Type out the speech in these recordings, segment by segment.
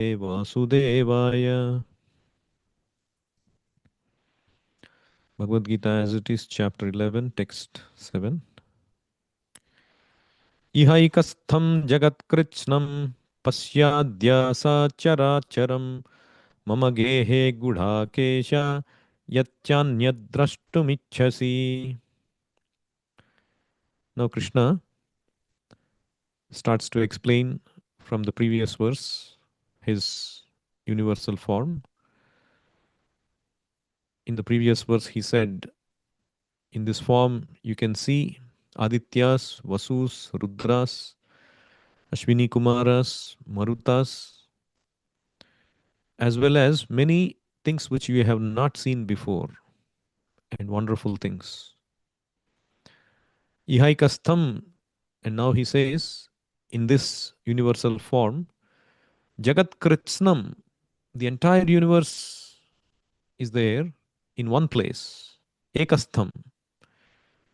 Vasudevaya. Bhagavad Gita as it is, chapter 11, text 7. Ihaikastham jagatkrichnam pasyadya characharam mama gehe gudha kesha yatyanyad. Now Krishna starts to explain from the previous verse his universal form. In the previous verse he said, in this form you can see Adityas, Vasus, Rudras, Ashwini Kumaras, Marutas, as well as many things which you have not seen before, and wonderful things. Ihaikastham, and now he says, in this universal form, Jagat Kritsnam, the entire universe is there in one place. Ekastham.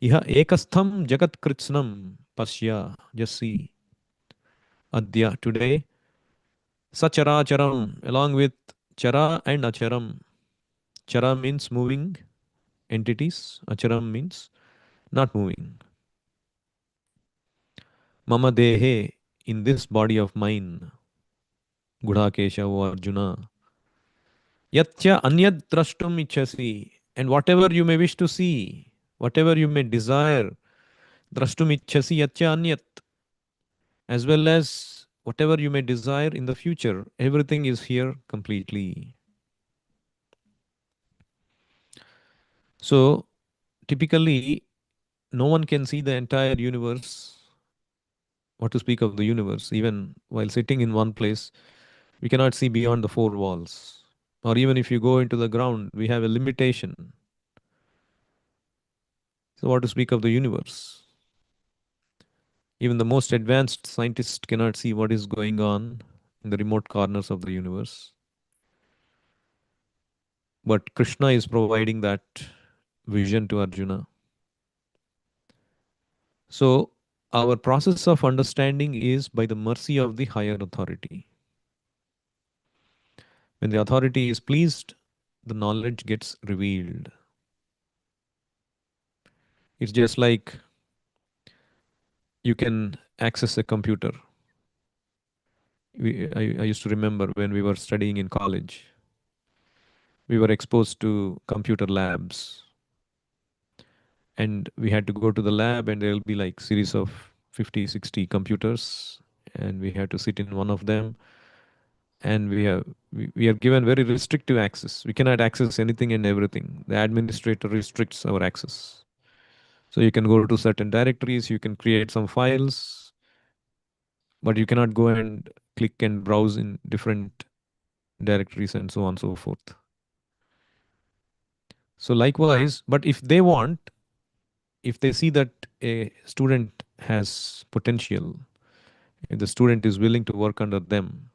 Iha ekastham Jagat Kritsnam Pasya. Just see. Adya, today. Sacharacharam, along with Chara and Acharam. Chara means moving entities, Acharam means not moving. Mama Dehe, in this body of mine, Gudhakesha, O Arjuna. Yatya Anyad Drashtum Ichasi, and whatever you may wish to see, whatever you may desire, Drashtum Ichasi Yatya Anyat, as well as whatever you may desire in the future, everything is here completely. So, typically, no one can see the entire universe, what to speak of the universe. Even while sitting in one place, we cannot see beyond the four walls. Or even if you go into the ground, we have a limitation. So, what to speak of the universe? Even the most advanced scientists cannot see what is going on in the remote corners of the universe. But Krishna is providing that vision to Arjuna. So, our process of understanding is by the mercy of the higher authority. When the authority is pleased, the knowledge gets revealed. It's just like you can access a computer. I used to remember when we were studying in college, we were exposed to computer labs, and we had to go to the lab, and there'll be like series of 50, 60 computers, and we had to sit in one of them, and we are given very restrictive access. We cannot access anything and everything. The administrator restricts our access. So you can go to certain directories, you can create some files, but you cannot go and click and browse in different directories and so on and so forth. So likewise, but if they want, if they see that a student has potential, if the student is willing to work under them,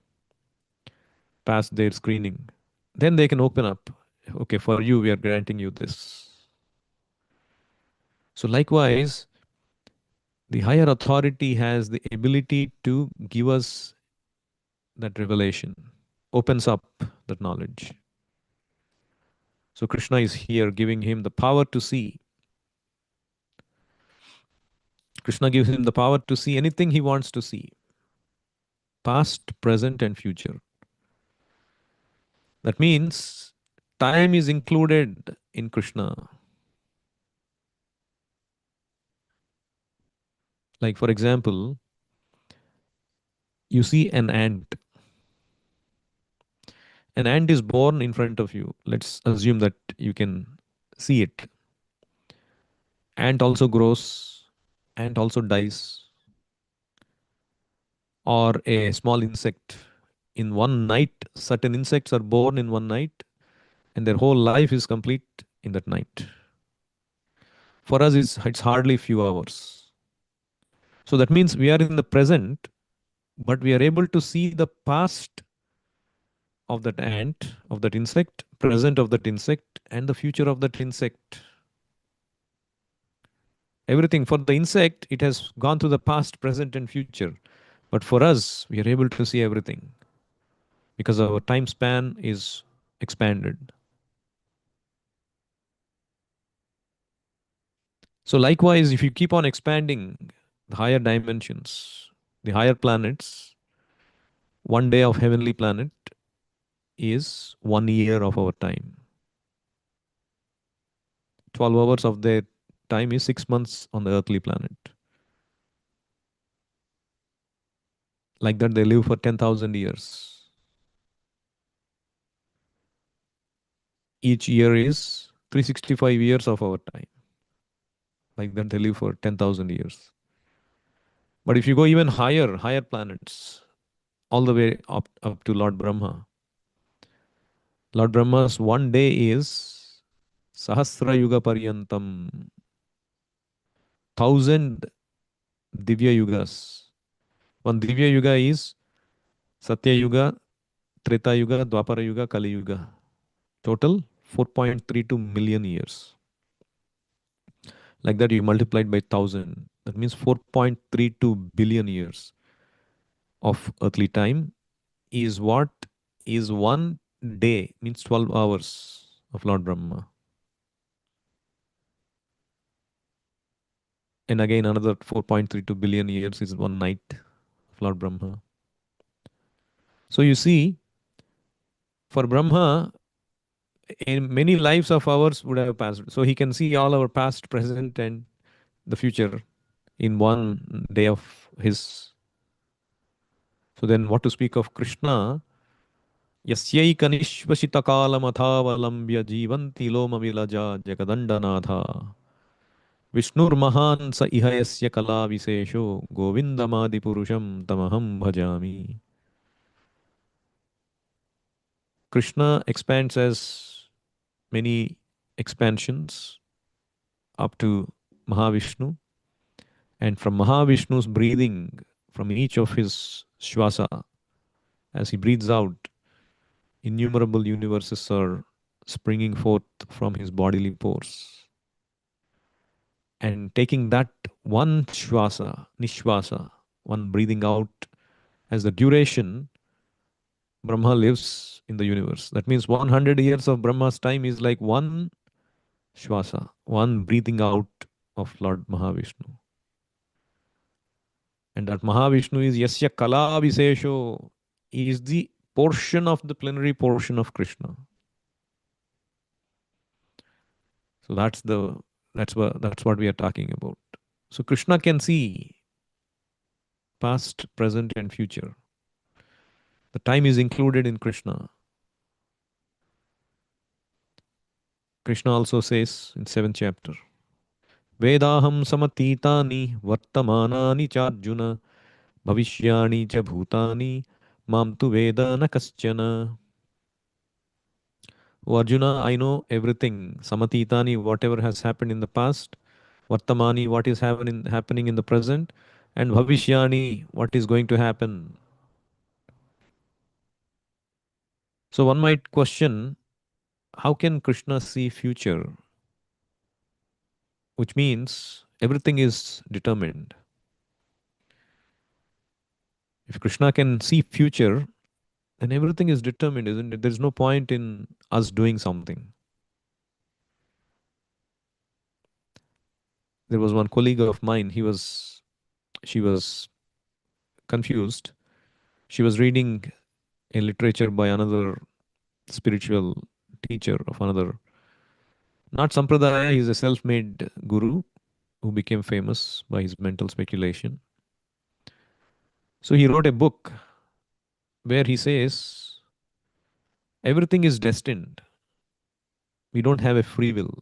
pass their screening, then they can open up. Okay, for you, we are granting you this. So likewise, the higher authority has the ability to give us that revelation, opens up that knowledge. So Krishna is here giving him the power to see. Krishna gives him the power to see anything he wants to see, past, present, and future. That means time is included in Krishna. Like, for example, you see an ant. An ant is born in front of you. Let's assume that you can see it. Ant also grows, ant also dies. Or a small insect. In one night, certain insects are born in one night, and their whole life is complete in that night. For us, it's hardly few hours. So that means we are in the present, but we are able to see the past of that ant, of that insect, present of that insect, and the future of that insect. Everything for the insect, it has gone through the past, present, and future. But for us, we are able to see everything. because our time span is expanded. So, likewise, if you keep on expanding the higher dimensions, the higher planets, one day of heavenly planet is 1 year of our time. 12 hours of their time is 6 months on the earthly planet. Like that, they live for 10,000 years. Each year is 365 years of our time. Like that, they live for 10,000 years. But if you go even higher, higher planets, all the way up to Lord Brahma, Lord Brahma's one day is Sahasra Yuga Paryantam, 1,000 Divya Yugas. One Divya Yuga is Satya Yuga, Treta Yuga, Dwapara Yuga, Kali Yuga. Total 4.32 million years. Like that, you multiplied by 1,000. That means 4.32 billion years of earthly time is what is one day, means 12 hours of Lord Brahma. And again, another 4.32 billion years is one night of Lord Brahma. So you see, for Brahma, in many lives of ours would have passed. So he can see all our past, present, and the future in one day of his. So then, what to speak of Krishna? यस्यैकनिश्वसितकालमथावलम्ब्य जीवन्ति लोमविलजा जगदण्डनाथा विष्णुर्महान् स इह यस्य कलाविशेषो गोविन्दमादिपुरुषं तमहं भजामि. Krishna expands as many expansions up to Mahavishnu, and from Mahavishnu's breathing, from each of his shwasa, as he breathes out, innumerable universes are springing forth from his bodily pores. And taking that one shwasa, nishwasa, one breathing out as the duration, Brahma lives in the universe. That means 100 years of Brahma's time is like one shwasa, one breathing out of Lord Mahavishnu. And that Mahavishnu is Yasya Kala Visesho, is the portion of the plenary portion of Krishna. So that's what we are talking about. So Krishna can see past, present, and future. The time is included in Krishna. Krishna also says in 7th chapter, Vedaham samatitani vartamanani charjuna bhavishyani cha bhutani mam tu veda na kaschana. O Arjuna, I know everything. Samatitani, whatever has happened in the past. Vartamani, what is happening in the present. And Bhavishyani, what is going to happen. So one might question, how can Krishna see future? Which means everything is determined. If Krishna can see future, then everything is determined, isn't it? There's no point in us doing something. There was one colleague of mine, she was confused. She was reading a literature by another spiritual teacher of another, not Sampradaya, he's a self made guru who became famous by his mental speculation. So he wrote a book where he says everything is destined. We don't have a free will.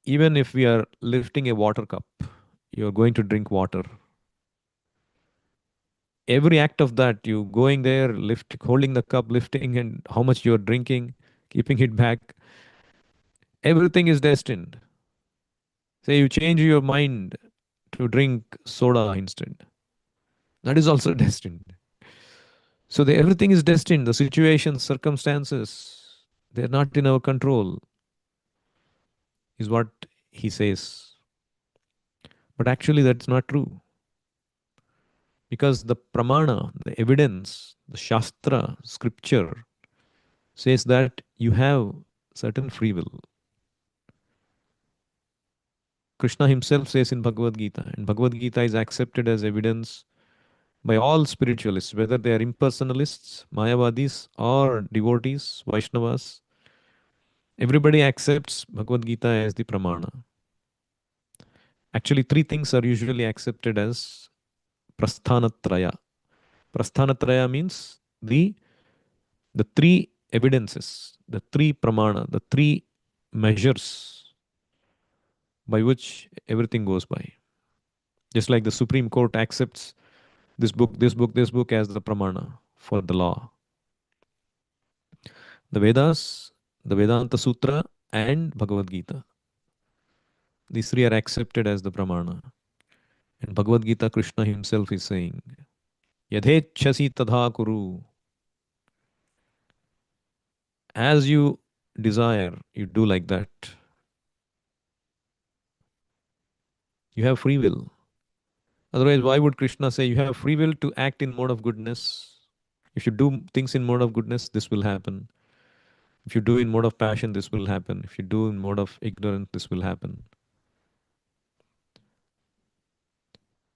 Even if we are lifting a water cup, you're going to drink water. Every act of that, you going there, holding the cup, lifting, and how much you're drinking, keeping it back, everything is destined. Say you change your mind to drink soda instead. That is also destined. So everything is destined. The situations, circumstances, they're not in our control, is what he says. But actually, that's not true. Because the pramana, the evidence, the shastra, scripture says that you have certain free will. Krishna himself says in Bhagavad Gita, and Bhagavad Gita is accepted as evidence by all spiritualists, whether they are impersonalists, Mayavadis, or devotees, Vaishnavas. Everybody accepts Bhagavad Gita as the pramana. Actually, three things are usually accepted as prasthanatraya. Prasthanatraya means the three evidences, the three pramana, the three measures by which everything goes by. Just like the Supreme Court accepts this book, this book, this book as the pramana for the law. The Vedas, the Vedanta Sutra, and Bhagavad Gita. These three are accepted as the pramana. And Bhagavad Gita, Krishna himself is saying, Yadhechasi tadha kuru. As you desire, you do like that. You have free will. Otherwise, why would Krishna say you have free will to act in mode of goodness? If you do things in mode of goodness, this will happen. If you do in mode of passion, this will happen. If you do in mode of ignorance, this will happen.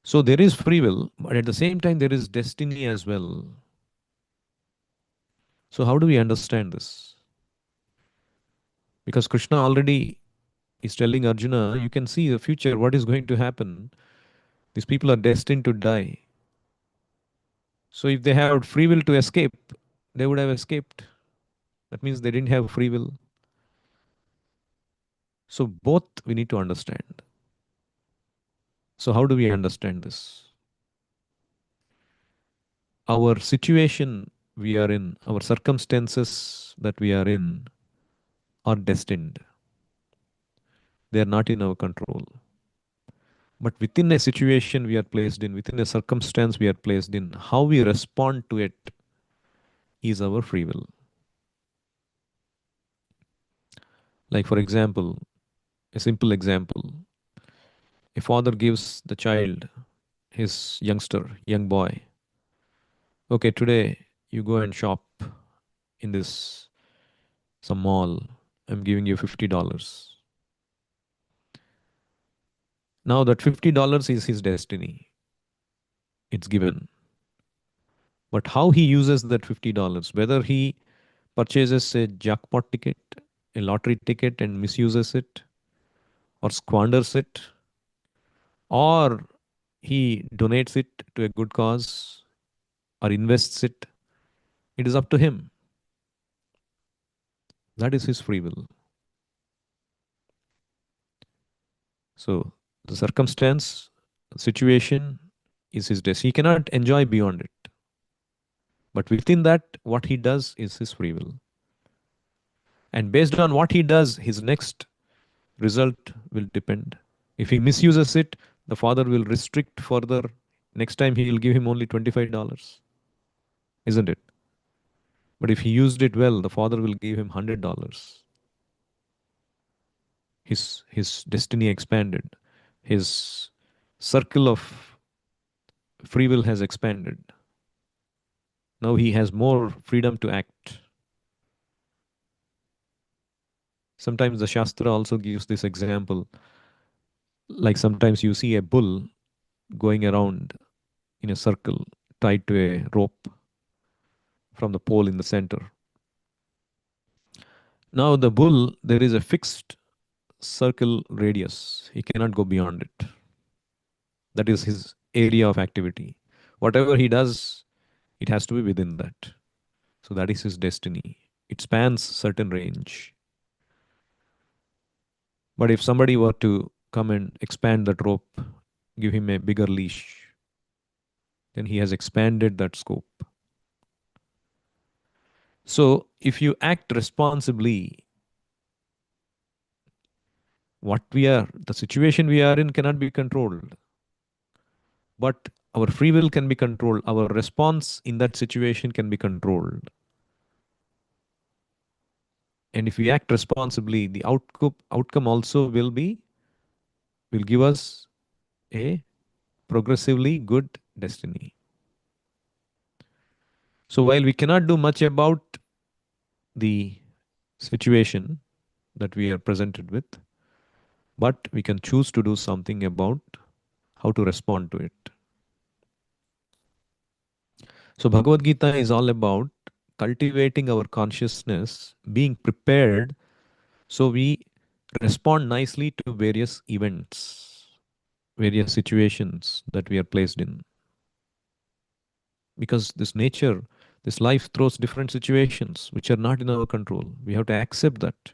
So there is free will, but at the same time, there is destiny as well. So how do we understand this? Because Krishna already is telling Arjuna, you can see the future, what is going to happen. These people are destined to die. So if they had free will to escape, they would have escaped. That means they didn't have free will. So both we need to understand. So how do we understand this? Our situation we are in, our circumstances that we are in are destined. They are not in our control. But within a situation we are placed in, within a circumstance we are placed in, how we respond to it is our free will. Like, for example, a simple example, a father gives the child, his youngster, young boy, okay, today you go and shop in this some mall. I'm giving you $50. Now that $50 is his destiny. It's given. But how he uses that $50, whether he purchases a jackpot ticket, a lottery ticket and misuses it, or squanders it, or he donates it to a good cause, or invests it, it is up to him. That is his free will. So the circumstance, situation is his destiny. He cannot enjoy beyond it. But within that, what he does is his free will. And based on what he does, his next result will depend. If he misuses it, the father will restrict further. Next time he will give him only $25, isn't it? But if he used it well, the father will give him $100. His destiny expanded. His circle of free will has expanded. Now he has more freedom to act. Sometimes the Shastra also gives this example. Like sometimes you see a bull going around in a circle tied to a rope from the pole in the center. Now the bull, there is a fixed circle radius. He cannot go beyond it. That is his area of activity. Whatever he does, it has to be within that. So that is his destiny. It spans certain range. But if somebody were to come and expand that rope, give him a bigger leash, then he has expanded that scope. So if you act responsibly, the situation we are in cannot be controlled. But our free will can be controlled. Our response in that situation can be controlled. And if we act responsibly, the outcome also will give us a progressively good destiny. So while we cannot do much about the situation that we are presented with, but we can choose to do something about how to respond to it. So Bhagavad Gita is all about cultivating our consciousness, being prepared so we respond nicely to various events, various situations that we are placed in. Because this nature, this life throws different situations which are not in our control. We have to accept that.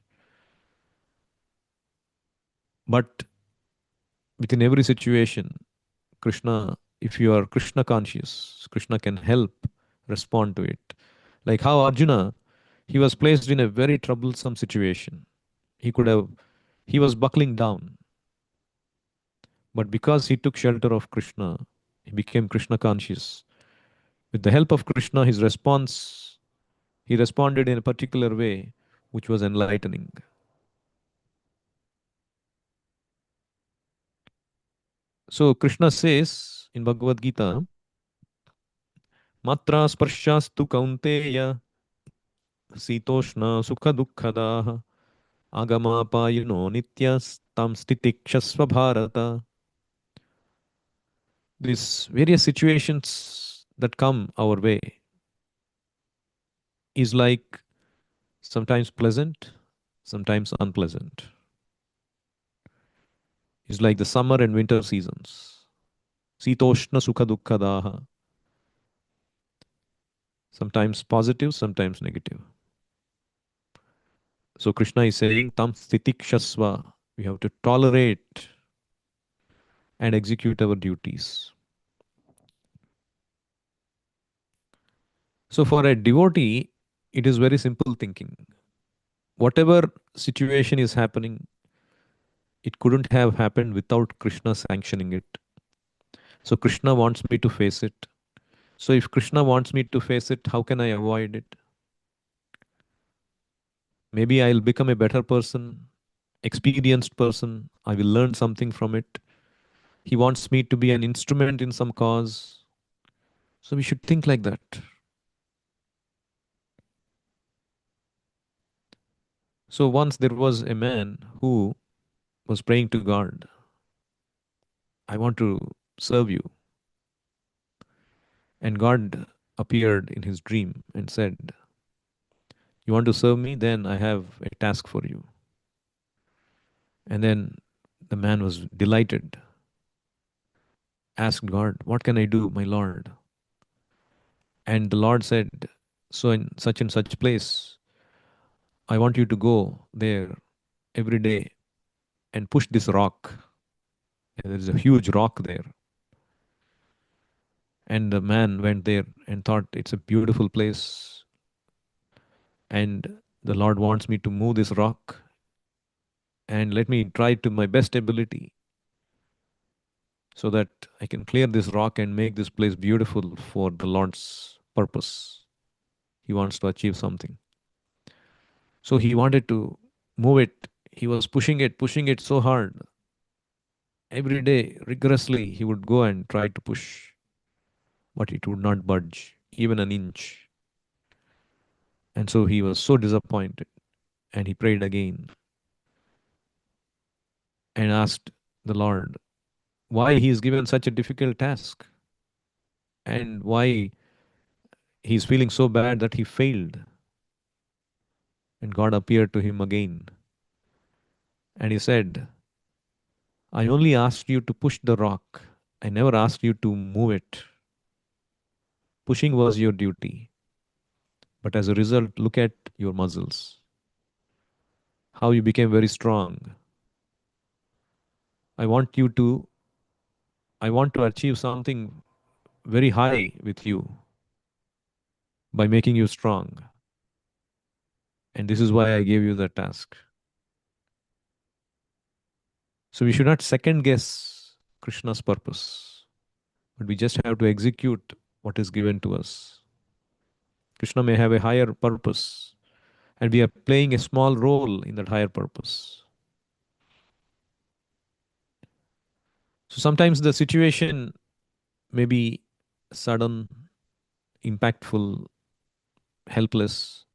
But within every situation, Krishna, if you are Krishna conscious, Krishna can help respond to it. Like how Arjuna, he was placed in a very troublesome situation. He could have, he was buckling down. But because he took shelter of Krishna, he became Krishna conscious. With the help of Krishna, his response, he responded in a particular way which was enlightening. So Krishna says in Bhagavad Gita, Matra sparshastu kaunteya sitoshna sukha dukkhadaha agamapayuno nityas tam stitikshasva bharata. These various situations that come our way is like sometimes pleasant, sometimes unpleasant. It's like the summer and winter seasons. Sitoshna sukha dukkhadaha. Sometimes positive, sometimes negative. So Krishna is saying, Tam stitikshasva. We have to tolerate and execute our duties. So for a devotee, it is very simple thinking. Whatever situation is happening, it couldn't have happened without Krishna sanctioning it. So Krishna wants me to face it. So if Krishna wants me to face it, how can I avoid it? Maybe I'll become a better person, experienced person. I will learn something from it. He wants me to be an instrument in some cause. So we should think like that. So once there was a man who was praying to God, I want to serve you. And God appeared in his dream and said, You want to serve me? Then I have a task for you. And then the man was delighted, asked God, What can I do, my Lord? And the Lord said, So in such and such place, I want you to go there every day and push this rock. And there is a huge rock there. And the man went there and thought it's a beautiful place. And the Lord wants me to move this rock. And let me try to my best ability so that I can clear this rock and make this place beautiful for the Lord's purpose. He wants to achieve something. So he wanted to move it. He was pushing it so hard. Every day, rigorously, he would go and try to push, but it would not budge, even an inch. And so he was so disappointed. And he prayed again and asked the Lord why he is given such a difficult task and why he is feeling so bad that he failed. And God appeared to him again. And he said, I only asked you to push the rock. I never asked you to move it. Pushing was your duty. But as a result, look at your muscles, how you became very strong. I want you to, I want to achieve something very high with you by making you strong. And this is why I gave you the task. So we should not second guess Krishna's purpose, but we just have to execute what is given to us. Krishna may have a higher purpose, and we are playing a small role in that higher purpose. So sometimes the situation may be sudden, impactful, helpless,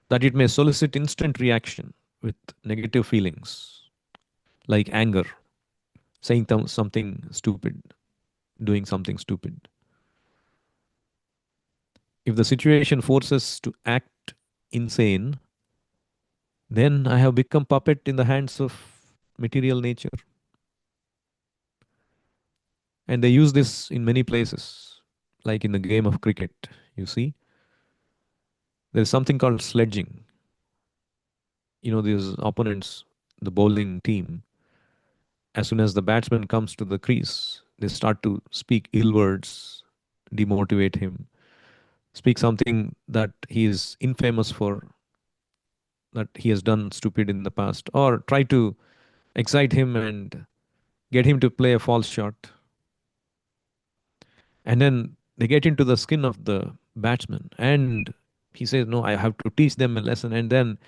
that it may solicit instant reaction with negative feelings like anger, saying something stupid, doing something stupid. If the situation forces to act insane, then I have become puppet in the hands of material nature. And they use this in many places, like in the game of cricket. You see, there is something called sledging. These opponents, the bowling team, as soon as the batsman comes to the crease, they start to speak ill words, demotivate him, speak something that he is infamous for, that he has done stupid in the past, or try to excite him and get him to play a false shot. And then they get into the skin of the batsman, and he says, no, I have to teach them a lesson. And then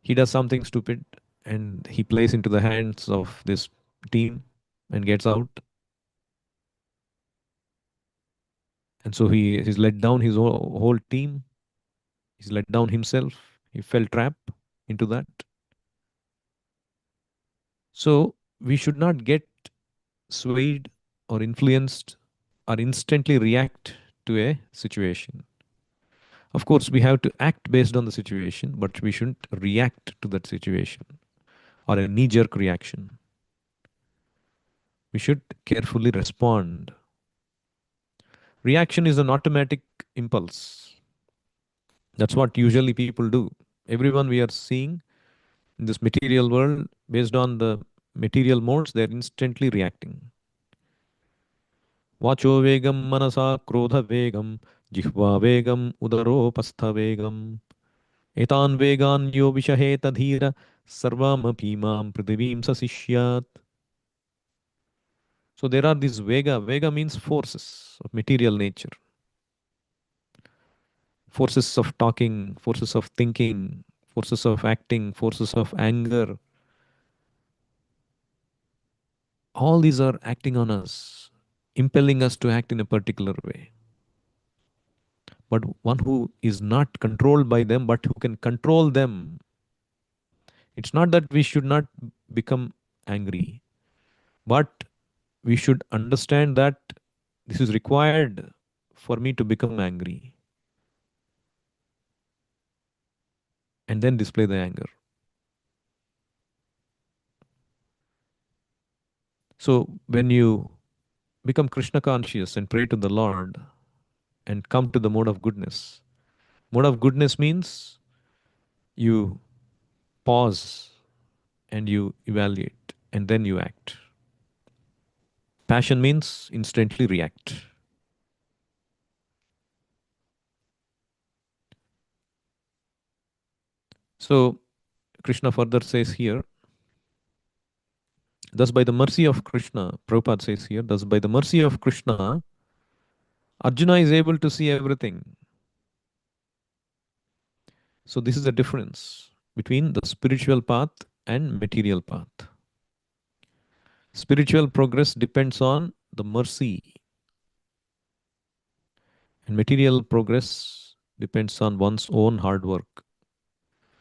he does something stupid, and he plays into the hands of this team and gets out. And so he's let down his whole team. He's let down himself. He fell trap into that. So we should not get swayed or influenced or instantly react to a situation. Of course, we have to act based on the situation, but we shouldn't react to that situation or a knee jerk reaction. We should carefully respond. Reaction is an automatic impulse. That's what usually people do. Everyone we are seeing in this material world, based on the material modes, they're instantly reacting. Vacho vegam manasa krodha vegam, jihva vegam udaropastha vegam. Etan vegan yo vishaheta dhira sarvam apimam prithivim sasishyat. So there are these vega. Vega means forces of material nature, forces of talking, forces of thinking, forces of acting, forces of anger. All these are acting on us, impelling us to act in a particular way. But one who is not controlled by them, but who can control them. It's not that we should not become angry, but we should understand that this is required for me to become angry and then display the anger. So when you become Krishna conscious and pray to the Lord and come to the mode of goodness means you pause and you evaluate and then you act. Passion means instantly react. So Krishna further says here, thus by the mercy of Krishna, Prabhupada says here, thus by the mercy of Krishna, Arjuna is able to see everything. So this is the difference between the spiritual path and material path. Spiritual progress depends on the mercy, and material progress depends on one's own hard work.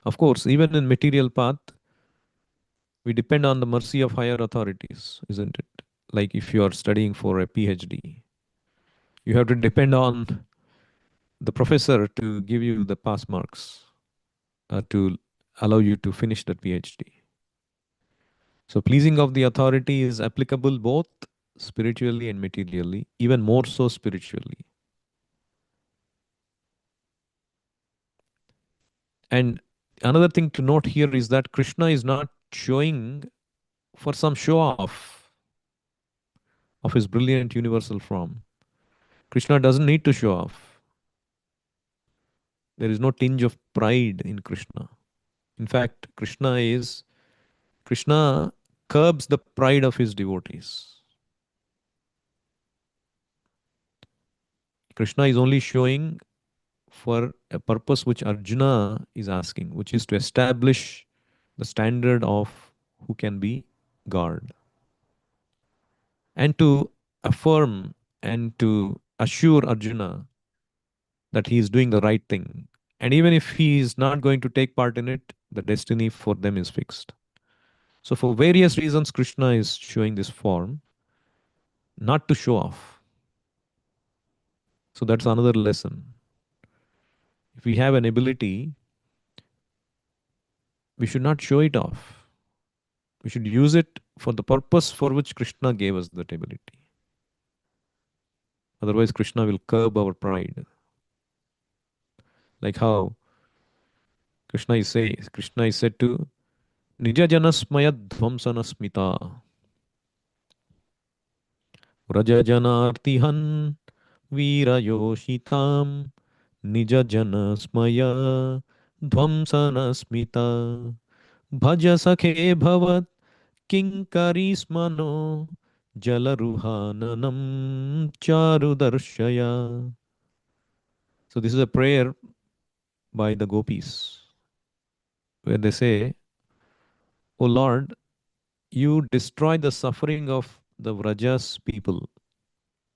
Of course, even in material path, we depend on the mercy of higher authorities, isn't it? Like if you are studying for a PhD, you have to depend on the professor to give you the pass marks to allow you to finish that PhD. So, pleasing of the authority is applicable both spiritually and materially, even more so spiritually. And another thing to note here is that Krishna is not showing for some show off of his brilliant universal form. Krishna doesn't need to show off. There is no tinge of pride in Krishna. In fact, Krishna curbs the pride of his devotees. Krishna is only showing for a purpose which Arjuna is asking, which is to establish the standard of who can be God and to affirm and to assure Arjuna that he is doing the right thing. And even if he is not going to take part in it, the destiny for them is fixed. So, for various reasons, Krishna is showing this form, not to show off. So, that's another lesson. If we have an ability, we should not show it off. We should use it for the purpose for which Krishna gave us that ability. Otherwise, Krishna will curb our pride. Like how Krishna is said to Nija janasmaya dhvamsana smita Vraja janartihan Vira yoshitam Nija janasmaya dhvamsana smita Bhaja sakhe bhavat Kinkarismano Jalaruhananam Charudarshaya. So this is a prayer by the gopis where they say, O Lord, you destroy the suffering of the Vrajas people,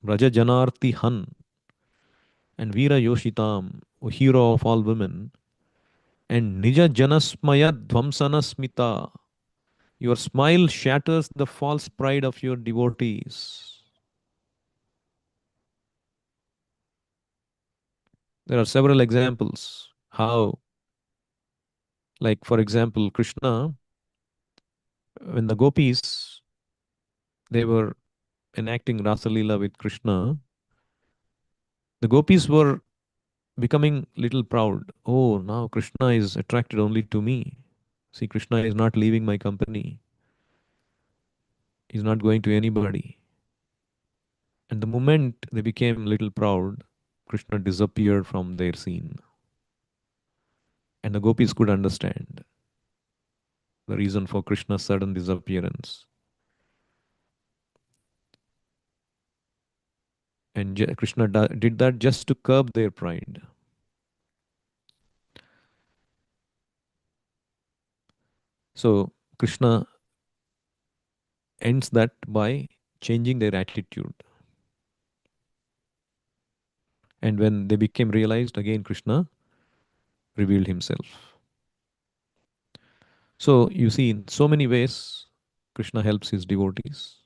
Vraja Janarti Han and Veera Yoshitam, O hero of all women, and Nija Janasmaya Dvamsana Smita. Your smile shatters the false pride of your devotees. There are several examples how, like for example, Krishna, when the gopis they were enacting Rasa Leela with Krishna, the gopis were becoming little proud. Oh, now Krishna is attracted only to me. See, Krishna is not leaving my company. He's not going to anybody. And the moment they became little proud, Krishna disappeared from their scene. And the gopis could understand the reason for Krishna's sudden disappearance. And Krishna did that just to curb their pride. So Krishna ends that by changing their attitude. And when they became realized, again Krishna revealed himself. So you see, in so many ways, Krishna helps his devotees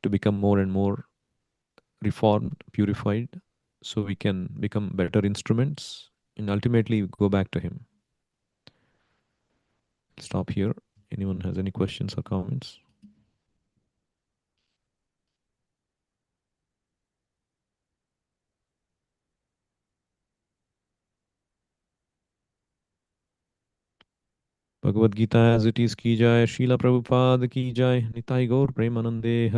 to become more and more reformed, purified, so we can become better instruments and ultimately go back to him. Stop here. Anyone has any questions or comments? Bhagavad Gita as it is ki jai, Srila Prabhupada ki jai, Nitai Gaur Premanande Hari.